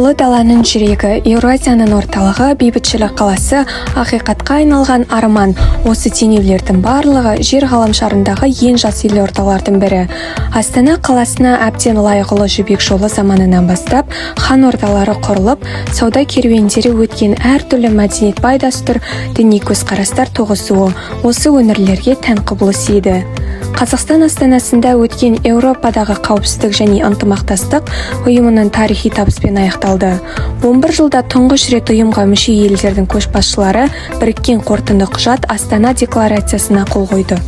Ұлы даланың жүрегі, Еуразияның орталығы, бейбітшілік қаласы, ақиқатқа айналған арман. Осы теңеулердің барлығы жер ғаламшарындағы ең жас елордалардың бірі. Астана қаласына әбден лайықлы жібек жолы заманынан бастап, хан ордалары құрылып, сауда керуендері өткен әртүрлі мәдениет бай дәстүр, діни көзқарастар тоғысуы осы өңірлерге тән құбылыс еді. Қазақстан астанасында өткен Еуропадағы қауіпсіздік және ынтымақтастық ұйымының тарихи табыспен аяқталды. 11 жылда тұңғыш рет ұйымға мүше елдердің көшбасшылары біріккен қорытынды құжат Астана декларациясына қол қойды.